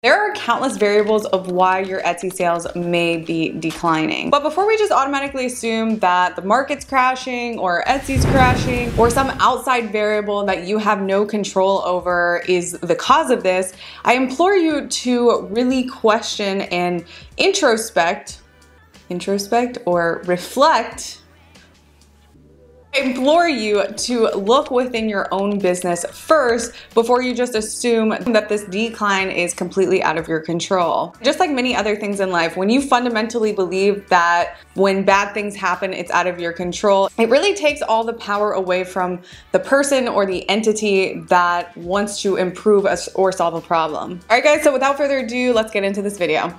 There are countless variables of why your Etsy sales may be declining. But before we just automatically assume that the market's crashing or Etsy's crashing or some outside variable that you have no control over is the cause of this, I implore you to really question and introspect or reflect. I implore you to look within your own business first before you just assume that this decline is completely out of your control. Just like many other things in life, when you fundamentally believe that when bad things happen, it's out of your control, it really takes all the power away from the person or the entity that wants to improve or solve a problem. All right, guys, so without further ado, let's get into this video.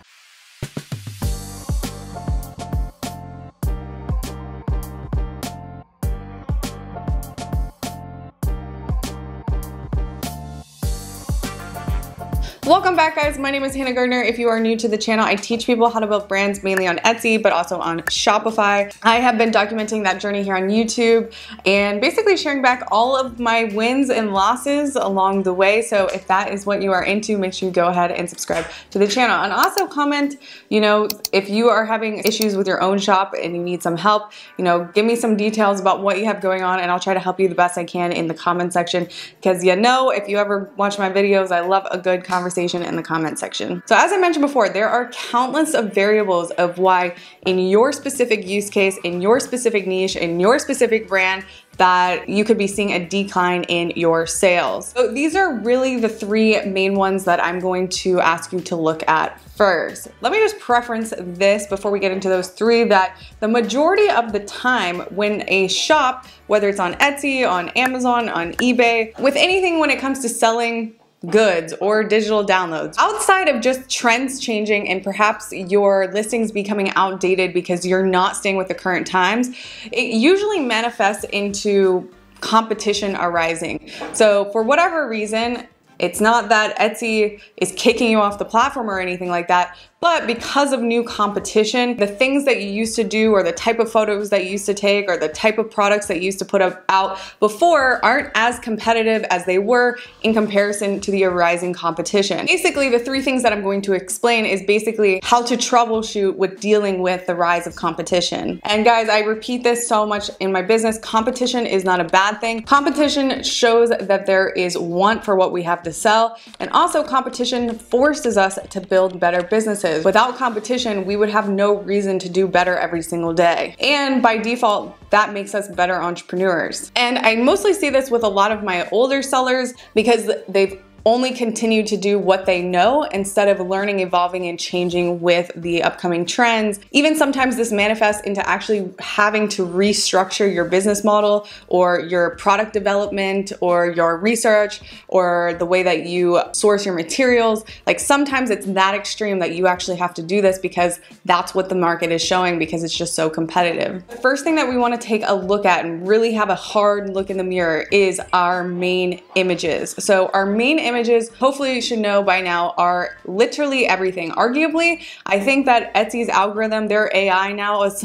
Welcome back, guys. My name is Hannah Gardner. If you are new to the channel, I teach people how to build brands mainly on Etsy, but also on Shopify. I have been documenting that journey here on YouTube and basically sharing back all of my wins and losses along the way. So if that is what you are into, make sure you go ahead and subscribe to the channel. And also comment, if you are having issues with your own shop and you need some help, give me some details about what you have going on and I'll try to help you the best I can in the comment section. Because if you ever watch my videos, I love a good conversation in the comment section. So as I mentioned before, there are countless of variables of why in your specific use case, in your specific niche, in your specific brand, that you could be seeing a decline in your sales. So these are really the three main ones that I'm going to ask you to look at first. Let me just preference this before we get into those three, that the majority of the time when a shop, whether it's on Etsy, on Amazon, on eBay, with anything when it comes to selling goods or digital downloads, outside of just trends changing and perhaps your listings becoming outdated because you're not staying with the current times, it usually manifests into competition arising. So for whatever reason, it's not that Etsy is kicking you off the platform or anything like that, but because of new competition, the things that you used to do or the type of photos that you used to take or the type of products that you used to put out before aren't as competitive as they were in comparison to the arising competition. Basically, the three things that I'm going to explain is basically how to troubleshoot with dealing with the rise of competition. And guys, I repeat this so much in my business, competition is not a bad thing. Competition shows that there is want for what we have to sell, and also competition forces us to build better businesses. Without competition, we would have no reason to do better every single day. And by default, that makes us better entrepreneurs. And I mostly see this with a lot of my older sellers because they've only continue to do what they know instead of learning, evolving, and changing with the upcoming trends. Even sometimes this manifests into actually having to restructure your business model or your product development or your research or the way that you source your materials. Like sometimes it's that extreme that you actually have to do this because that's what the market is showing because it's just so competitive. The first thing that we want to take a look at and really have a hard look in the mirror is our main images. So our main images, hopefully you should know by now, are literally everything. Arguably, I think that Etsy's algorithm, their AI now is,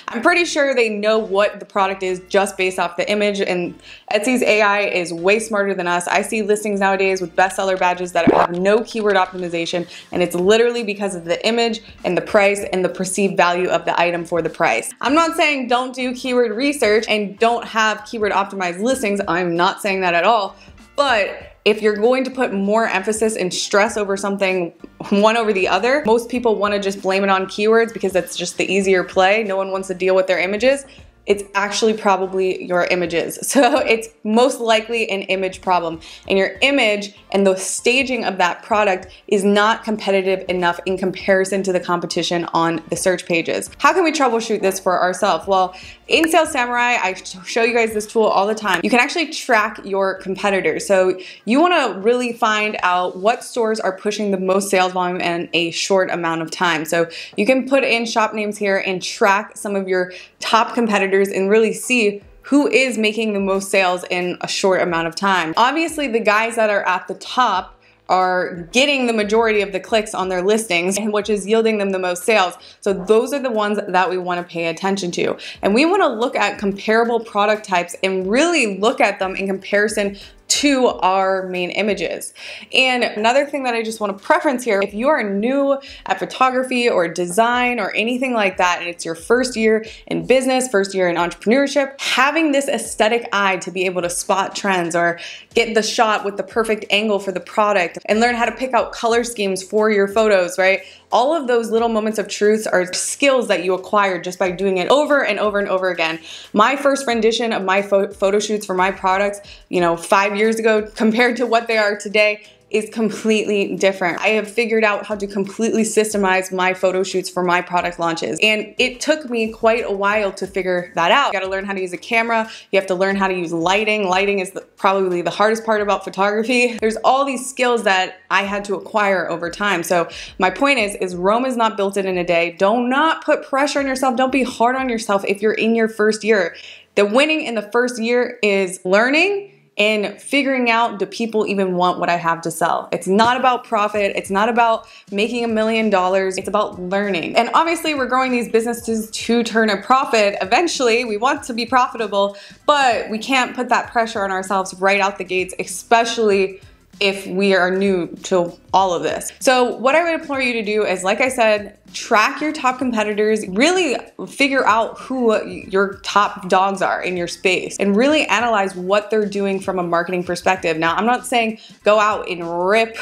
I'm pretty sure they know what the product is just based off the image, and Etsy's AI is way smarter than us. I see listings nowadays with bestseller badges that have no keyword optimization, and it's literally because of the image and the price and the perceived value of the item for the price. I'm not saying don't do keyword research and don't have keyword optimized listings. I'm not saying that at all, but if you're going to put more emphasis and stress over something, one over the other, most people want to just blame it on keywords because that's just the easier play. No one wants to deal with their images. It's actually probably your images. So it's most likely an image problem. And your image and the staging of that product is not competitive enough in comparison to the competition on the search pages. How can we troubleshoot this for ourselves? Well, in Sal Samurai, I show you guys this tool all the time. You can actually track your competitors. So you want to really find out what stores are pushing the most sales volume in a short amount of time. So you can put in shop names here and track some of your top competitors and really see who is making the most sales in a short amount of time. Obviously, the guys that are at the top are getting the majority of the clicks on their listings, which is yielding them the most sales. So those are the ones that we want to pay attention to. And we want to look at comparable product types and really look at them in comparison to our main images. And another thing that I just want to preference here, if you are new at photography or design or anything like that, and it's your first year in business, first year in entrepreneurship, having this aesthetic eye to be able to spot trends or get the shot with the perfect angle for the product and learn how to pick out color schemes for your photos, right? All of those little moments of truth are skills that you acquire just by doing it over and over and over again. My first rendition of my photo shoots for my products, 5 years ago compared to what they are today, is completely different. I have figured out how to completely systemize my photo shoots for my product launches. And it took me quite a while to figure that out. You gotta learn how to use a camera. You have to learn how to use lighting. Lighting is probably the hardest part about photography. There's all these skills that I had to acquire over time. So my point is Rome is not built in a day. Do not put pressure on yourself. Don't be hard on yourself if you're in your first year. The winning in the first year is learning and figuring out, do people even want what I have to sell? It's not about profit. It's not about making $1 million. It's about learning. And obviously we're growing these businesses to turn a profit. Eventually we want to be profitable, but we can't put that pressure on ourselves right out the gates, especially if we are new to all of this. So what I would implore you to do is, like I said, track your top competitors, really figure out who your top dogs are in your space and really analyze what they're doing from a marketing perspective. Now, I'm not saying go out and rip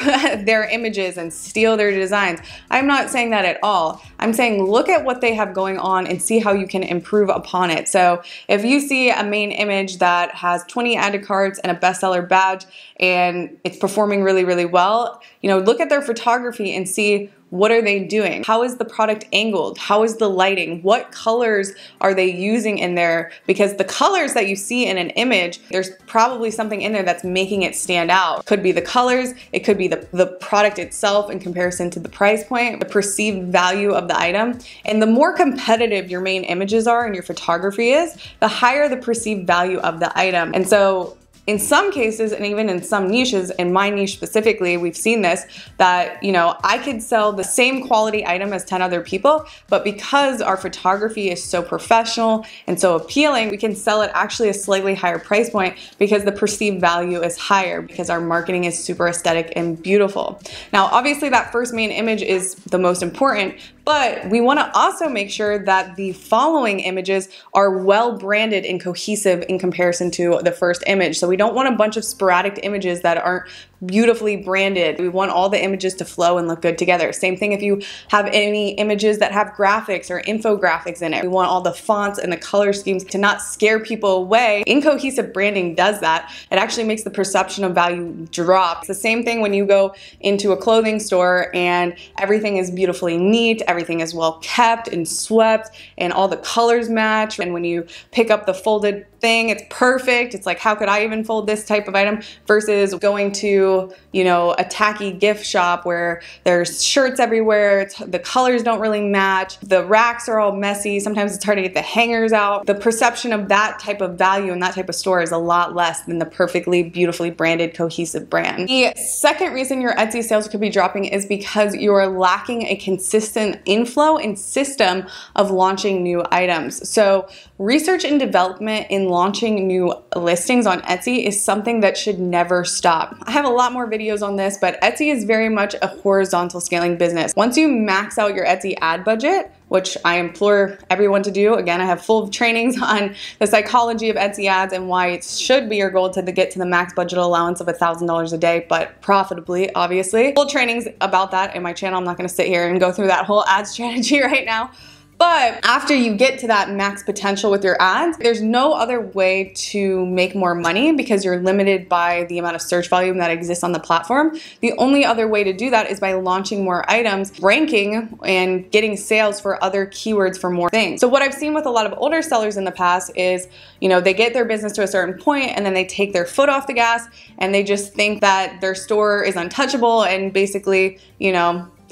their images and steal their designs. I'm not saying that at all. I'm saying look at what they have going on and see how you can improve upon it. So if you see a main image that has 20 added cards and a bestseller badge and it's performing really, really well, look at their photography and see, what are they doing? How is the product angled? How is the lighting? What colors are they using in there? Because the colors that you see in an image, there's probably something in there that's making it stand out. Could be the colors, it could be the product itself in comparison to the price point, the perceived value of the item. And the more competitive your main images are and your photography is, the higher the perceived value of the item. And so in some cases, and even in some niches, in my niche specifically, we've seen this, that, I could sell the same quality item as 10 other people, but because our photography is so professional and so appealing, we can sell it actually a slightly higher price point because the perceived value is higher because our marketing is super aesthetic and beautiful. Now, obviously that first main image is the most important, but we want to also make sure that the following images are well branded and cohesive in comparison to the first image. So we don't want a bunch of sporadic images that aren't beautifully branded. We want all the images to flow and look good together. Same thing if you have any images that have graphics or infographics in it. We want all the fonts and the color schemes to not scare people away. Incohesive branding does that. It actually makes the perception of value drop. It's the same thing when you go into a clothing store and everything is beautifully neat, everything is well kept and swept, and all the colors match. And when you pick up the folded thing, it's perfect. It's like, how could I even fold this type of item? Versus going to, a tacky gift shop where there's shirts everywhere, the colors don't really match, the racks are all messy, sometimes it's hard to get the hangers out. The perception of that type of value and that type of store is a lot less than the perfectly, beautifully branded, cohesive brand. The second reason your Etsy sales could be dropping is because you're lacking a consistent inflow and system of launching new items. So research and development in launching new listings on Etsy is something that should never stop. I have a lot more videos on this, but Etsy is very much a horizontal scaling business. Once you max out your Etsy ad budget, which I implore everyone to do. Again, I have full trainings on the psychology of Etsy ads and why it should be your goal to get to the max budget allowance of $1,000 a day, but profitably, obviously. Full trainings about that in my channel. I'm not gonna sit here and go through that whole ad strategy right now. But after you get to that max potential with your ads, there's no other way to make more money because you're limited by the amount of search volume that exists on the platform. The only other way to do that is by launching more items, ranking, and getting sales for other keywords for more things. So what I've seen with a lot of older sellers in the past is, they get their business to a certain point and then they take their foot off the gas and they just think that their store is untouchable and basically,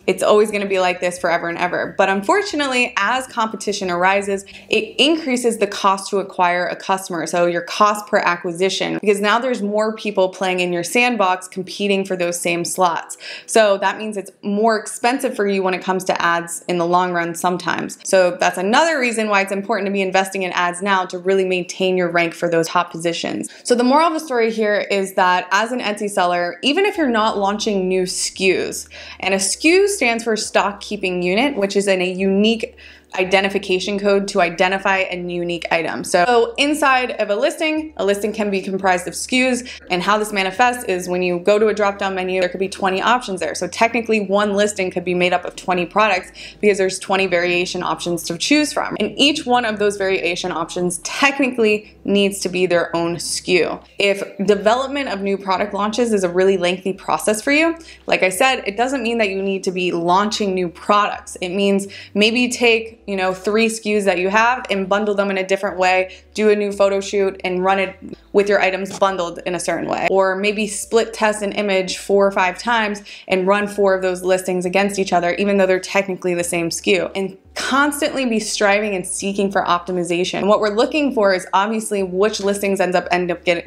it's always going to be like this forever and ever. But unfortunately, as competition arises, it increases the cost to acquire a customer. So your cost per acquisition, because now there's more people playing in your sandbox competing for those same slots. So that means it's more expensive for you when it comes to ads in the long run sometimes. So that's another reason why it's important to be investing in ads now to really maintain your rank for those top positions. So the moral of the story here is that as an Etsy seller, even if you're not launching new SKUs, and a SKU stands for stock keeping unit, which is in a unique identification code to identify a unique item. So inside of a listing can be comprised of SKUs, and how this manifests is when you go to a drop-down menu, there could be 20 options there. So technically one listing could be made up of 20 products because there's 20 variation options to choose from. And each one of those variation options technically needs to be their own SKU. If development of new product launches is a really lengthy process for you, like I said, it doesn't mean that you need to be launching new products. It means maybe take 3 SKUs that you have and bundle them in a different way, do a new photo shoot and run it with your items bundled in a certain way. Or maybe split test an image 4 or 5 times and run 4 of those listings against each other, even though they're technically the same SKU. And constantly be striving and seeking for optimization. And what we're looking for is obviously which listings end up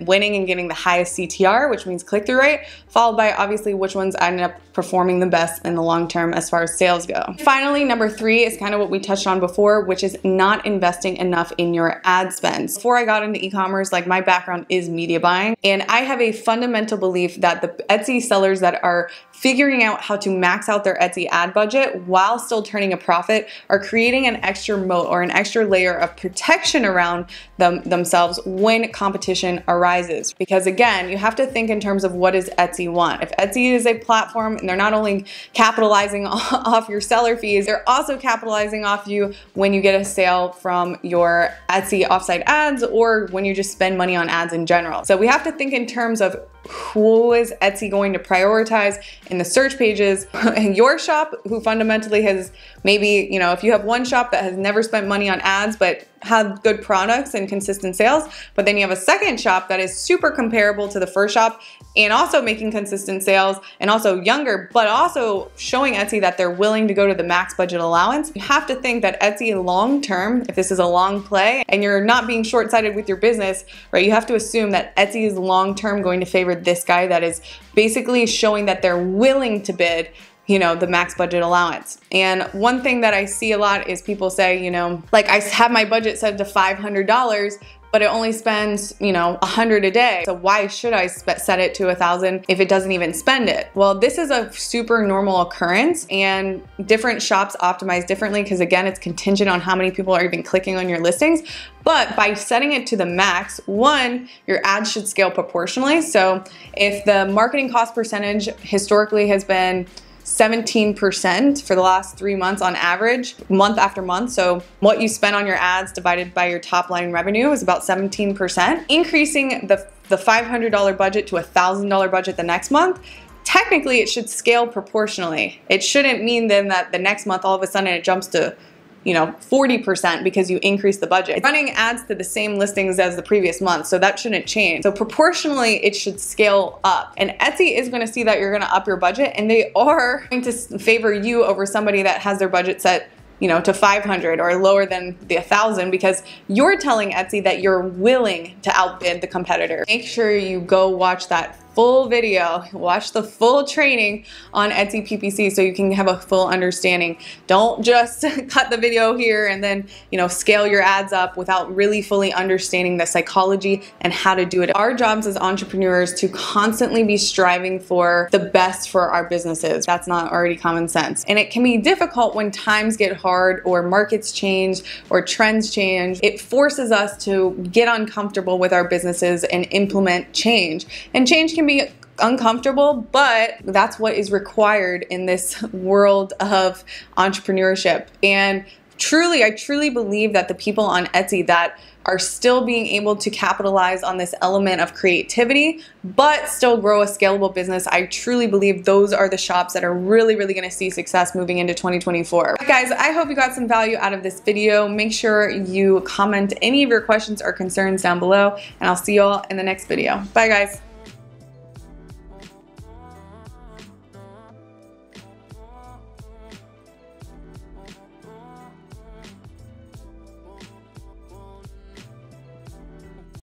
winning and getting the highest CTR, which means click-through rate, followed by obviously which ones end up performing the best in the long term as far as sales go. Finally, number 3 is kind of what we touched on before, which is not investing enough in your ad spends. Before I got into e-commerce, like my background is media buying, and I have a fundamental belief that the Etsy sellers that are figuring out how to max out their Etsy ad budget while still turning a profit are creating an extra moat or an extra layer of protection around themselves when competition arises. Because again, you have to think in terms of what does Etsy want. If Etsy is a platform and they're not only capitalizing off your seller fees, they're also capitalizing off you when you get a sale from your Etsy offsite ads or when you just spend money on ads in general. So we have to think in terms of who is Etsy going to prioritize in the search pages in your shop, who fundamentally has maybe, if you have one shop that has never spent money on ads but have good products and consistent sales, but then you have a second shop that is super comparable to the first shop and also making consistent sales and also younger, but also showing Etsy that they're willing to go to the max budget allowance. You have to think that Etsy long term, if this is a long play and you're not being short-sighted with your business, right, you have to assume that Etsy is long term going to favor this guy that is basically showing that they're willing to bid the max budget allowance. And one thing that I see a lot is people say, like I have my budget set to $500, but it only spends, $100 a day. So why should I set it to $1,000 if it doesn't even spend it? Well, this is a super normal occurrence, and different shops optimize differently because again, it's contingent on how many people are even clicking on your listings. But by setting it to the max, one, your ads should scale proportionally. So if the marketing cost percentage historically has been 17% for the last 3 months on average, month after month. So what you spend on your ads divided by your top line revenue is about 17%. Increasing the $500 budget to a $1,000 budget the next month, technically it should scale proportionally. It shouldn't mean then that the next month all of a sudden it jumps to 40% because you increase the budget. It's running ads to the same listings as the previous month, so that shouldn't change. So proportionally, it should scale up. And Etsy is gonna see that you're gonna up your budget, and they are going to favor you over somebody that has their budget set to 500 or lower than the 1,000 because you're telling Etsy that you're willing to outbid the competitor. Make sure you go watch that full video, watch the full training on Etsy PPC so you can have a full understanding. Don't just cut the video here and then, scale your ads up without really fully understanding the psychology and how to do it. Our jobs as entrepreneurs to constantly be striving for the best for our businesses. That's not already common sense. And it can be difficult when times get hard or markets change or trends change. It forces us to get uncomfortable with our businesses and implement change. And change can be uncomfortable, but that's what is required in this world of entrepreneurship. And I truly believe that the people on Etsy that are still being able to capitalize on this element of creativity, but still grow a scalable business, I truly believe those are the shops that are really, really gonna see success moving into 2024. Guys, I hope you got some value out of this video. Make sure you comment any of your questions or concerns down below, and I'll see you all in the next video. Bye, guys.